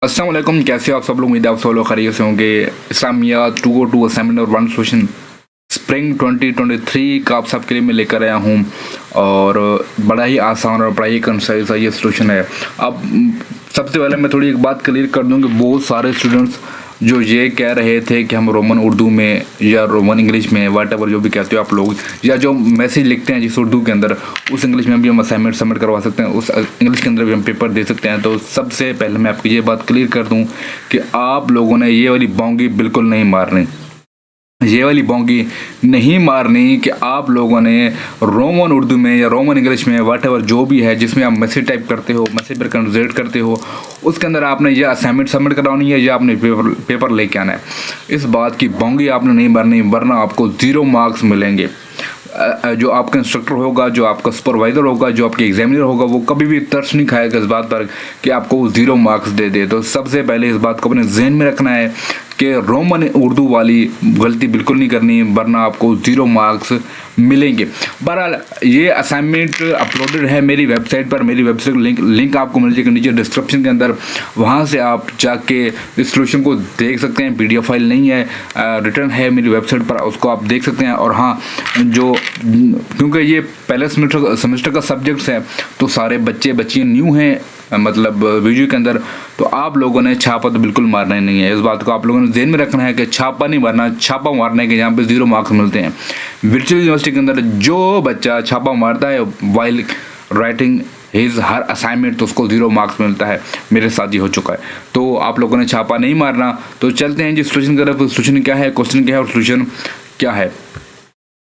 अस्सलाम वालेकुम, कैसे हो आप सब लोग। उम्मीद है आप सब लोग खैरियत से होंगे। इस्लामिया 202 असाइनमेंट और वन सोल्यूशन स्प्रिंग 2023 का आप सबके लिए मैं लेकर आया हूँ और बड़ा ही आसान और बड़ा ही कंसाइज ये सोल्यूशन है। अब सबसे पहले मैं थोड़ी एक बात क्लियर कर दूँ कि बहुत सारे स्टूडेंट्स जो ये कह रहे थे कि हम रोमन उर्दू में या रोमन इंग्लिश में वट एवर जो भी कहते हो आप लोग, या जो मैसेज लिखते हैं जिस उर्दू के अंदर उस इंग्लिश में भी हम असाइनमेंट सबमिट करवा सकते हैं, उस इंग्लिश के अंदर भी हम पेपर दे सकते हैं। तो सबसे पहले मैं आपको ये बात क्लियर कर दूं कि आप लोगों ने ये वाली बाउंड्री बिल्कुल नहीं मारनी, ये वाली बाउंड्री नहीं मारनी कि आप लोगों ने रोमन उर्दू में या रोमन इंग्लिश में वट एवर जो भी है जिसमें आप मैसेज टाइप करते हो, मैसेज पर कन्वर्ट करते हो, उसके अंदर आपने ये असाइनमेंट सबमिट करवानी है या आपने पेपर लेके आना है। इस बात की बाउंड्री आपने नहीं मारनी, वरना आपको 0 मार्क्स मिलेंगे। जो आपका इंस्ट्रक्टर होगा, जो आपका सुपरवाइज़र होगा, जो आपके एग्जामिनर होगा, वो कभी भी तरस नहीं खाएगा इस बात पर कि आपको 0 मार्क्स दे दे। तो सबसे पहले इस बात को अपने जहन में रखना है कि रोमन उर्दू वाली गलती बिल्कुल नहीं करनी, वरना आपको 0 मार्क्स मिलेंगे। बहरहाल ये असाइनमेंट अपलोडेड है मेरी वेबसाइट पर। मेरी वेबसाइट लिंक आपको मिल जाएगा नीचे डिस्क्रिप्शन के अंदर, वहाँ से आप जाके इस सोल्यूशन को देख सकते हैं। PDF फाइल नहीं है, रिटर्न है मेरी वेबसाइट पर, उसको आप देख सकते हैं। और हाँ, जो क्योंकि ये पहले सेमेस्टर का सब्जेक्ट्स है तो सारे बच्चे बच्चियाँ न्यू हैं मतलब वीडियो के अंदर, तो आप लोगों ने छापा तो बिल्कुल मारना ही नहीं है। इस बात को आप लोगों ने ध्यान में रखना है कि छापा नहीं मारना, छापा मारने के यहाँ पे 0 मार्क्स मिलते हैं। वर्चुअल यूनिवर्सिटी के अंदर जो बच्चा छापा मारता है while writing his her assignment, तो उसको 0 मार्क्स मिलता है। मेरे साथ ही हो चुका है। तो आप लोगों ने छापा नहीं मारना। तो चलते हैं जी सोल्यूशन की तरफ। सोल्यूशन क्या है, क्वेश्चन क्या है और सोल्यूशन क्या है।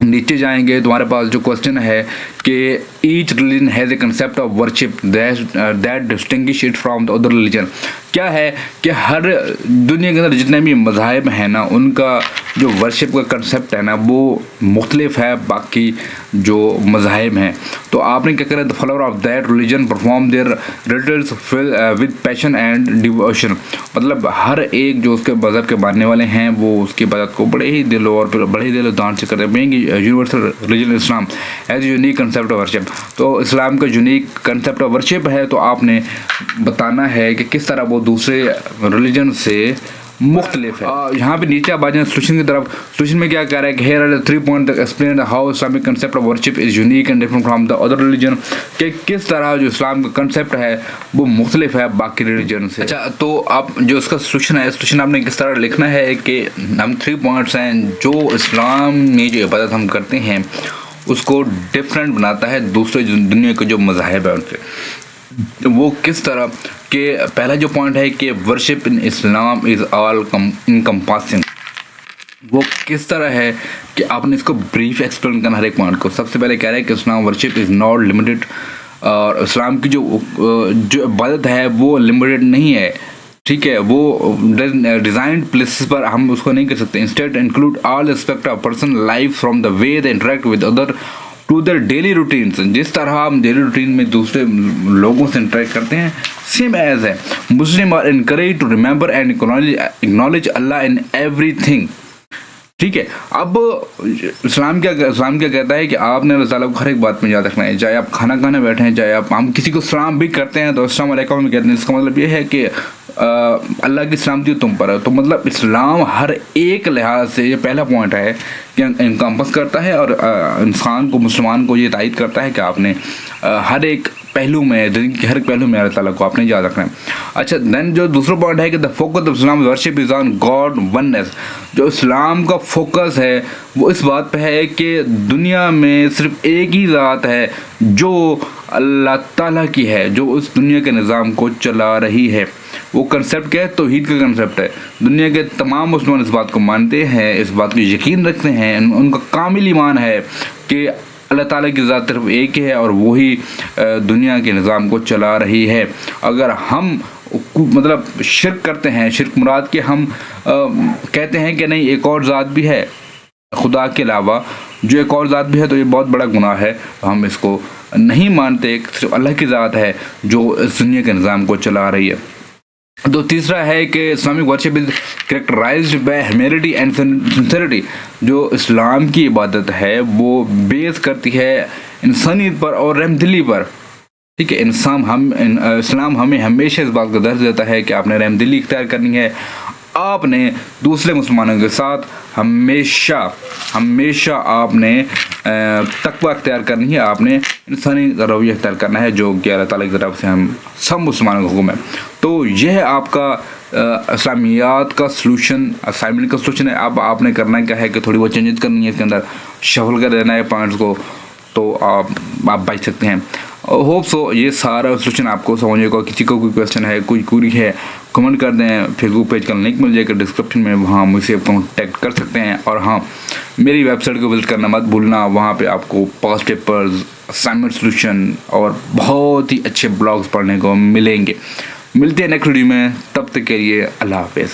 नीचे जाएंगे, तुम्हारे पास जो क्वेश्चन है कि each religion has a concept of worship that distinguish it from the other religion. क्या है कि हर दुनिया के अंदर जितने भी मज़ाहिब हैं ना, उनका जो वर्शिप का कंसेप्ट है ना वो मुख्तलिफ है बाकी जो मज़ाहिब हैं। तो आपने क्या करा, the follower of that religion perform their rituals with passion and devotion. मतलब हर एक जो उसके मज़हब के मानने वाले हैं वो उसकी इबादत को बड़े ही दिल और बड़े ही दिल दान से करते हैं। Universal religion Islam as unique concept of worship. तो इस्लाम का यूनिक कंसेप्ट ऑफ वर्शिप है, तो आपने बताना है कि किस तरह वो दूसरे रिलीजन से मुख्तलिफ है। यहाँ पे नीचे आप आ जाए सोल्यूशन की तरफ। सोल्यूशन में क्या कह रहा है कि here are the 3 points that explain how Islamic concept of worship is unique and different from the other religion। कि किस तरह जो इस्लाम का कंसेप्ट है वो मुख्तलिफ है बाकी रिलीजन से। अच्छा, तो आप जो इसका सोल्यूशन है, सोल्यूशन आपने किस तरह लिखना है कि हम 3 पॉइंट्स हैं जो इस्लाम में जो इबादत हम करते हैं उसको डिफरेंट बनाता है दूसरे दुनिया के जो मज़ाहिब है उनसे। वो किस तरह के, पहला जो पॉइंट है कि worship in Islam is all encompassing. वो किस तरह है कि आपने इसको ब्रीफ एक्सप्लेन करना हर एक पॉइंट को। सबसे पहले कह रहा है कि इस्लाम वर्शिप इज़ नॉट लिमिटेड, और इस्लाम की जो इबादत है वो लिमिटेड नहीं है, ठीक है। वो डिज़ाइंड प्लेसेस पर हम उसको नहीं कर सकते। Instead include all aspect of person life from the way they interact with other to their daily routines. जिस तरह हम डेली रूटीन में दूसरे लोगों से इंटरेक्ट करते हैं सेम एज है। Muslim are encourage to remember and acknowledge Allah in everything, ठीक है। अब इस्लाम क्या कहता है कि आपने अल्लाह ताला को हर एक बात में याद रखना है। चाहे आप खाना खाने बैठे हैं, चाहे आप, हम किसी को सलाम भी करते हैं तो अस्सलाम वालेकुम भी कहते हैं। इसका मतलब ये है कि अल्लाह की सलामती तुम पर है। तो मतलब इस्लाम हर एक लिहाज से, ये पहला पॉइंट है कि इनकम्पस करता है और इंसान को, मुसलमान को ये तायद करता है कि आपने हर एक पहलू में, जिंदगी के हर एक पहलू में अल्लाह ताला को आपने याद रखना है। अच्छा, देन जो दूसरा पॉइंट है कि the focus of Islam worship is on God oneness. जो इस्लाम का फोकस है वो इस बात पे है कि दुनिया में सिर्फ एक ही ज़ात है जो अल्लाह ताला की है, जो उस दुनिया के निज़ाम को चला रही है। वो कंसेप्ट क्या है, तौहीद का कंसेप्ट है। दुनिया के तमाम मुसलमान इस बात को मानते हैं, इस बात को यकीन रखते हैं, उनका कामिल ईमान है कि अल्लाह ताला की ज़ात सिर्फ एक ही है और वही दुनिया के निज़ाम को चला रही है। अगर हम मतलब शिर्क करते हैं, शिर्क मुराद के हम कहते हैं कि नहीं एक और ज़ात भी है खुदा के अलावा, जो एक और ज़ात भी है, तो ये बहुत बड़ा गुनाह है। हम इसको नहीं मानते, सिर्फ अल्लाह की ज़ात है जो इस दुनिया के निज़ाम को चला रही है। तो तीसरा है कि Islamic worship is characterised by humanity and sincerity. जो इस्लाम की इबादत है वो बेस करती है इंसानियत पर और रहमदिली पर। ठीक है। इस्लाम हमें हमेशा इस बात का दर्ज देता है कि आपने रहमदिली इख्तियार करनी है, आपने दूसरे मुसलमानों के साथ हमेशा आपने तकवा इख्तियार करनी है, आपने इंसानी रवैया इख्तियार करना है, जो कि अल्लाह ताला की तरफ से हम सब मुसलमानों का हुक्म है। तो यह आपका इस्लामियात का सलूशन, असाइनमेंट का सलूशन है। अब आपने करना क्या है कि थोड़ी बहुत चेंजेस करनी है, इसके अंदर शफल कर देना है पॉइंट्स को, तो आप बच सकते हैं। होप सो ये सारा सलूशन आपको समझने को। किसी को कोई क्वेश्चन है, कोई क्वेरी है, कमेंट कर दें। फेसबुक पेज का लिंक मिल जाएगा डिस्क्रिप्शन में, वहाँ मुझसे कॉन्टैक्ट कर सकते हैं। और हाँ, मेरी वेबसाइट को विजिट करना मत भूलना, वहाँ पे आपको पास्ट पेपर्स, असाइनमेंट सलूशन और बहुत ही अच्छे ब्लॉग्स पढ़ने को मिलेंगे। मिलते हैं नेक्स्ट वीडियो में, तब तक के लिए अल्लाह हाफिज़।